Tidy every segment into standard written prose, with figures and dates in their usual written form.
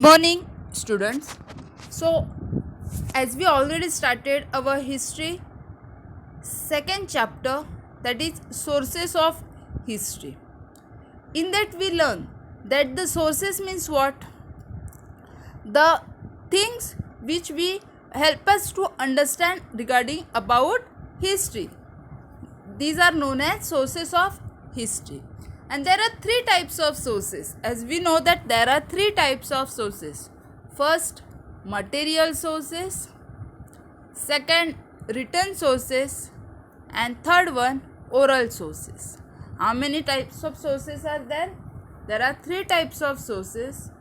Morning, students. So, as we already started our history second chapter, that is sources of history. In that, we learn that the sources means what? The things which we help us to understand regarding about history. These are known as sources of history. And there are three types of sources. As we know that there are three types of sources. First, material sources. Second, written sources. And third one, oral sources. How many types of sources are there? There are three types of sources.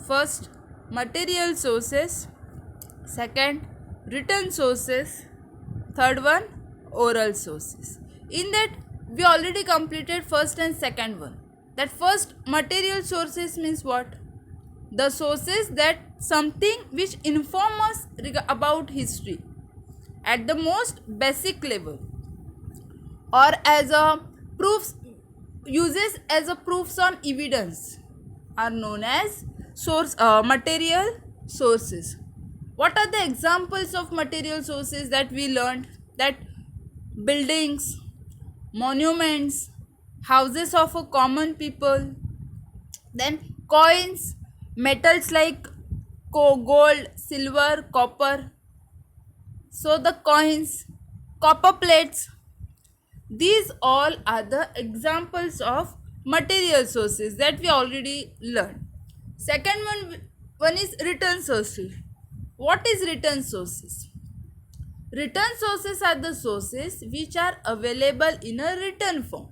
First, material sources. Second, written sources. Third one, oral sources. In that, we already completed first and second one. That first, material sources means what? The sources that something which inform us about history at the most basic level, or as a proofs, uses as a proofs on evidence, are known as material sources. What are the examples of material sources that we learned? That buildings, monuments, houses of a common people, then coins, metals like gold, silver, copper. So the coins, copper plates, these all are the examples of material sources that we already learned. Second one is written sources. What is written sources? Written sources are the sources which are available in a written form.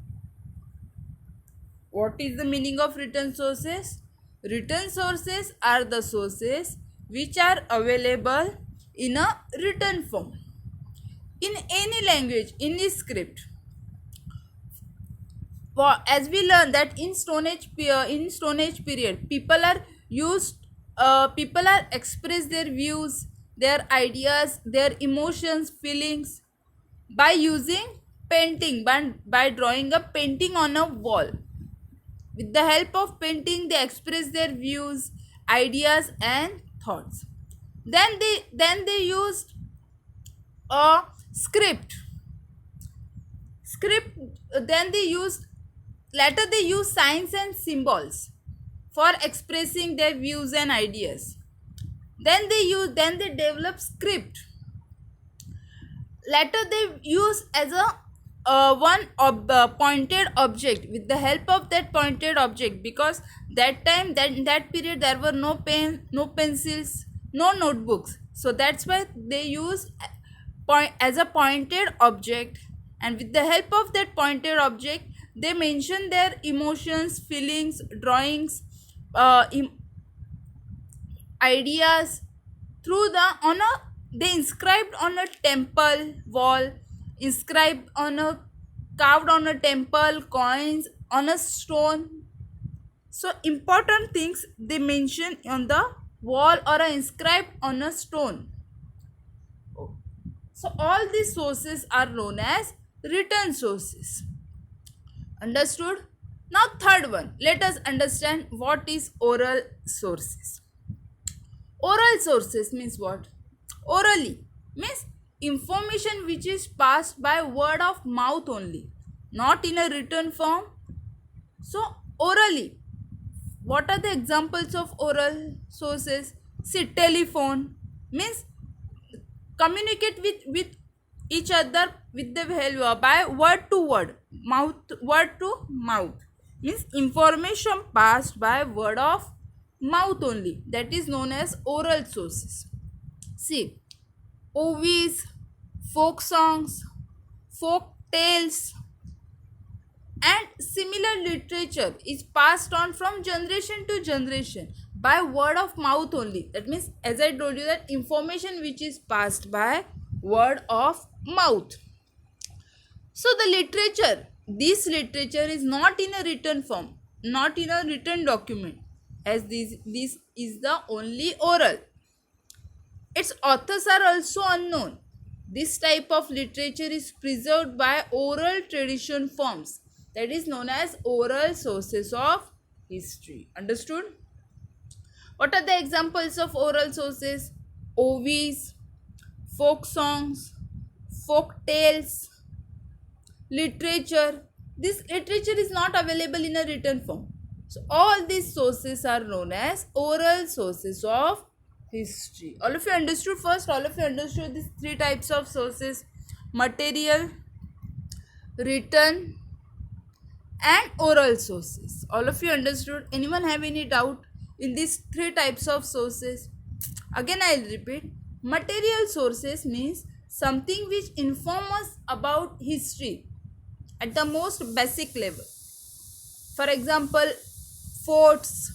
What is the meaning of written sources? Written sources are the sources which are available in a written form. In any language, in the script. As we learn that in Stone Age period, people are express their views, their ideas, their emotions, feelings by using painting, by drawing a painting on a wall. With the help of painting, they express their views, ideas, and thoughts. Then they used a script. Then they used later they use signs and symbols for expressing their views and ideas. Then they develop script. Later they use as a pointed object. With the help of that pointed object, because that in that period there were no pen, no pencils, no notebooks, so that's why they use point as a pointed object. And with the help of that pointed object, they mention their emotions, feelings, drawings, uh, ideas through the on a they inscribed on a temple wall, inscribed on a carved on a temple, coins on a stone. So important things they mention on the wall or are inscribed on a stone. So all these sources are known as written sources. Understood? Now third one, let us understand what is oral sources. Oral sources means what? Orally means information which is passed by word of mouth only, not in a written form. So, orally, what are the examples of oral sources? See, telephone means communicate with each other with the by word to word, word to mouth, means information passed by word of mouth only, that is known as oral sources. See, ovis, folk songs, folk tales, and similar literature is passed on from generation to generation by word of mouth only. That means, as I told you, that information which is passed by word of mouth. So the literature, this literature is not in a written form, not in a written document, as this is the only oral. Its authors are also unknown. This type of literature is preserved by oral tradition forms, that is known as oral sources of history. Understood? What are the examples of oral sources? OVs, folk songs, folk tales, literature. This literature is not available in a written form. So all these sources are known as oral sources of history. All of you understood first? All of you understood these three types of sources: material, written, and oral sources. All of you understood? Anyone have any doubt in these three types of sources? Again, I'll repeat. Material sources means something which inform us about history at the most basic level. For example, forts,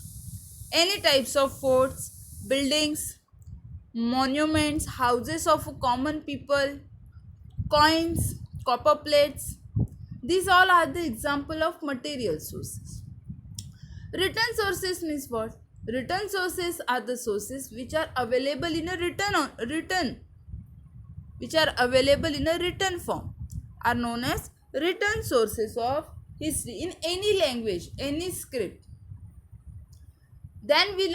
any types of forts, buildings, monuments, houses of common people, coins, copper plates. These all are the example of material sources. Written sources means what? Written sources are the sources which are available in a written form, are known as written sources of history in any language, any script. Then we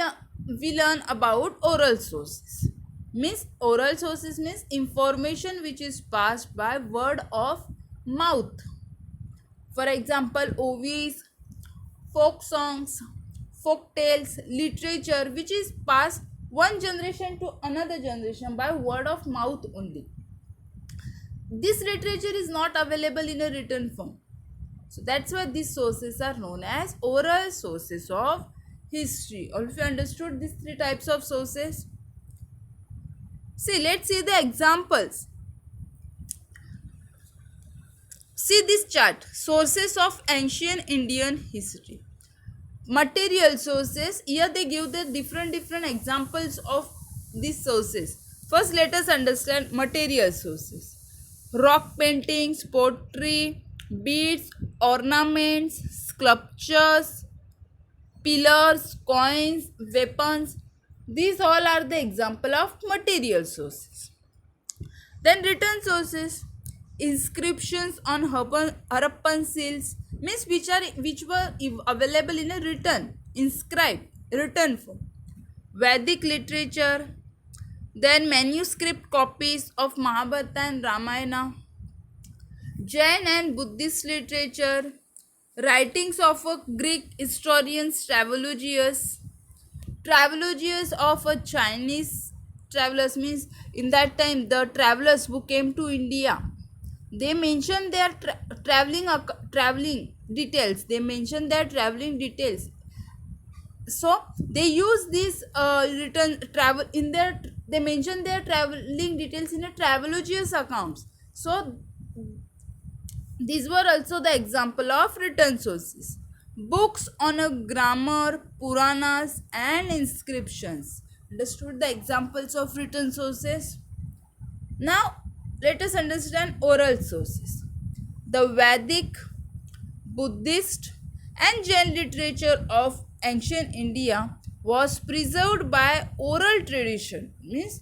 learn about oral sources. Means oral sources means information which is passed by word of mouth. For example, OVs, folk songs, folk tales, literature which is passed one generation to another generation by word of mouth only. This literature is not available in a written form. So that's why these sources are known as oral sources of history. All of you understood these three types of sources? See, let's see the examples. See this chart. Sources of ancient Indian history. Material sources. Here they give the different examples of these sources. First, let us understand material sources. Rock paintings, pottery, beads, ornaments, sculptures, pillars, coins, weapons. These all are the example of material sources. Then written sources, inscriptions on Harappan seals means which were available in a written form. Vedic literature, then manuscript copies of Mahabharata and Ramayana, Jain and Buddhist literature, writings of a Greek historian Travelogers of a Chinese travelers means in that time the travelers who came to India, they mention their traveling details. So they use this written travel in their. They mention their traveling details in a Travelogers accounts. So these were also the example of written sources. Books on a grammar, Puranas and inscriptions. Understood the examples of written sources? Now let us understand oral sources. The Vedic, Buddhist and Jain literature of ancient India was preserved by oral tradition. Means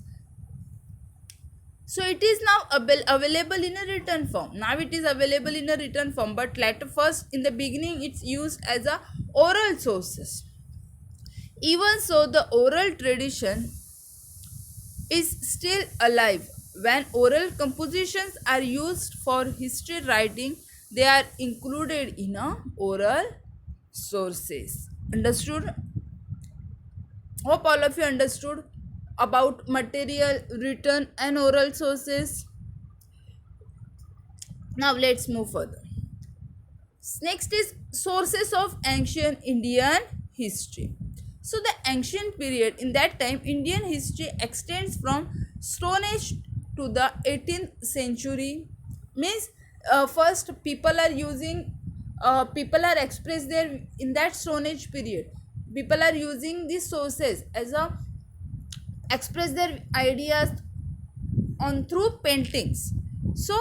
so it is now available in a written form. Now it is available in a written form, but later first in the beginning it's used as a oral sources. Even so, the oral tradition is still alive. When oral compositions are used for history writing, they are included in a oral sources. Understood? Hope all of you understood about material, written and oral sources. Now let's move further. Next is sources of ancient Indian history. So the ancient period, in that time Indian history extends from Stone Age to the 18th century. Means first people are expressed there in that Stone Age period. People are using these sources as a express their ideas on through paintings. So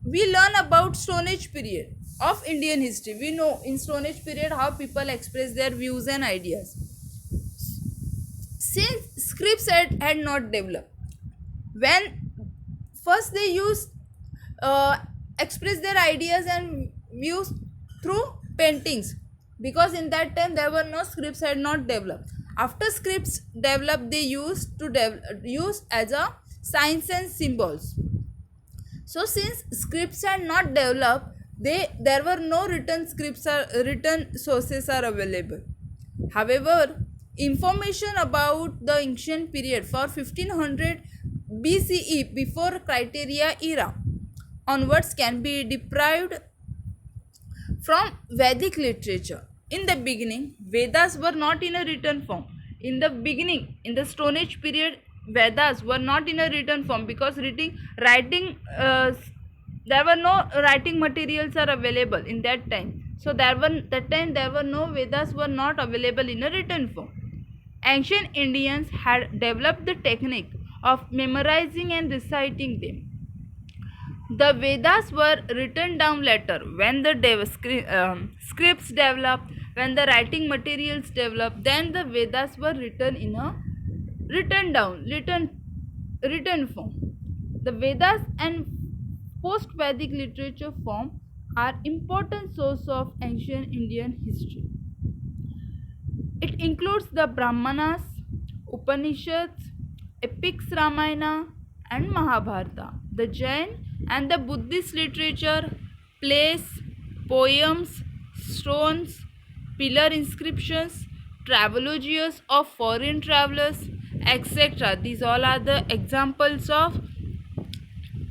we learn about Stone Age period of Indian history. We know in Stone Age period how people express their views and ideas. Since scripts had not developed, when first they used express their ideas and views through paintings, because in that time there were no scripts had not developed. After scripts developed, they used as a signs and symbols. So since scripts are not developed, there were no written scripts or written sources are available. However, information about the ancient period for 1500 BCE, before criteria era onwards, can be derived from Vedic literature. In the beginning, Vedas were not in a written form. In the beginning, in the Stone Age period, Vedas were not in a written form, because there were no writing materials are available in that time. So there were no Vedas were not available in a written form. Ancient Indians had developed the technique of memorizing and reciting them. The Vedas were written down later when the scripts developed, when the writing materials developed. Then the Vedas were written in a written form. The Vedas and post-Vedic literature form are important source of ancient Indian history. It includes the Brahmanas, Upanishads, epics Ramayana and Mahabharata, the Jain and the Buddhist literature, plays, poems, stones, pillar inscriptions, travelogies of foreign travelers, etc. These all are the examples of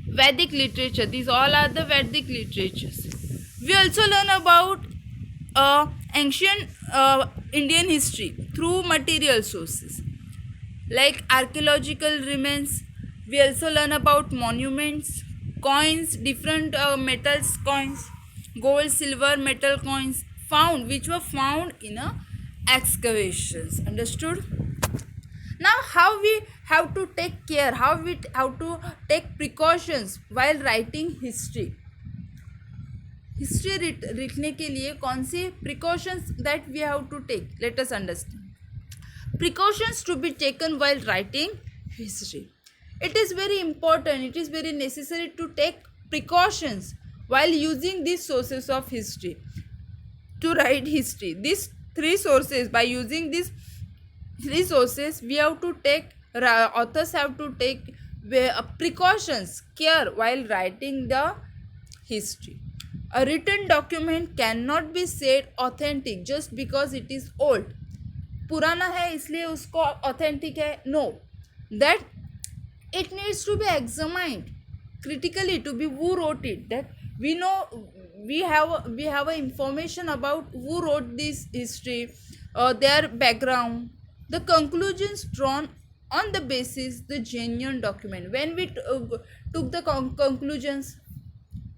Vedic literature. These all are the Vedic literatures. We also learn about ancient Indian history through material sources like archaeological remains. We also learn about monuments, coins, different metals coins, gold, silver, metal coins found, which were found in excavations. Understood? Now, how we have to take care, how to take precautions while writing history. History लिखने के लिए कौन सी precautions that we have to take, let us understand. Precautions to be taken while writing history. It is very important, it is very necessary to take precautions while using these sources of history to write history. These three sources, by using these three sources, we have to take, authors have to take precautions, care while writing the history. A written document cannot be said authentic just because it is old. पुराना है इसलिए उसको authentic है. No, that it needs to be examined critically to be who wrote it. That we know, we have a information about who wrote this history, their background, the conclusions drawn on the basis the genuine document. When we took the conclusions,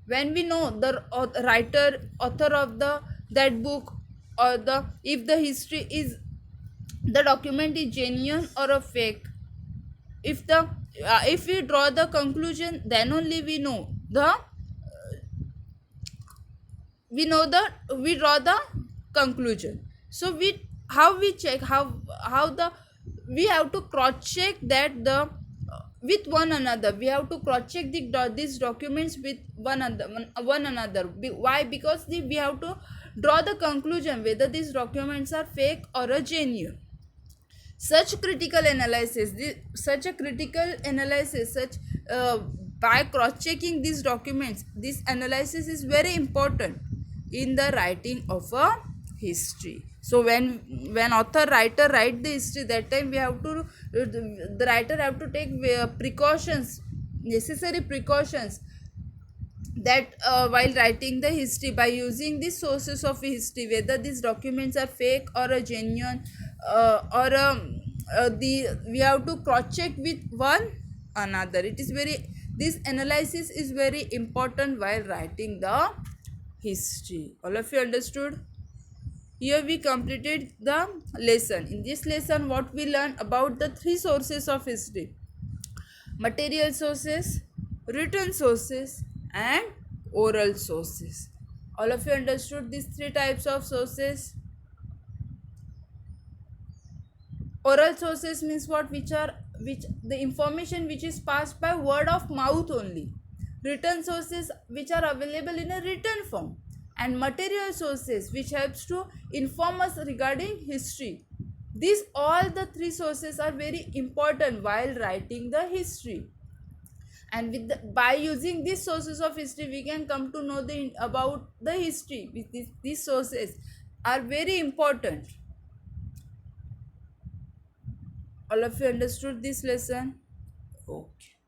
when we know the author of that book, or if the history is, the document is genuine or a fake, if we draw the conclusion, then only we draw the conclusion. So we check we have to cross check that with one another. We have to cross check these documents with one another. Why? Because we have to draw the conclusion whether these documents are fake or a genuine. Such critical analysis, by cross checking these documents, this analysis is very important in the writing of a history. So when writer write the history, that time the writer have to take necessary precautions, that while writing the history, by using these sources of history, whether these documents are fake or a genuine, we have to cross check with one another. This analysis is very important while writing the history. All of you understood? Here we completed the lesson. In this lesson, what we learned about the three sources of history: material sources, written sources and oral sources. All of you understood these three types of sources? Oral sources means what? Which the information which is passed by word of mouth only. Written sources which are available in a written form, and material sources which helps to inform us regarding history. These all the three sources are very important while writing the history, and by using these sources of history we can come to know about the history. With these sources are very important. All of you understood this lesson? Okay.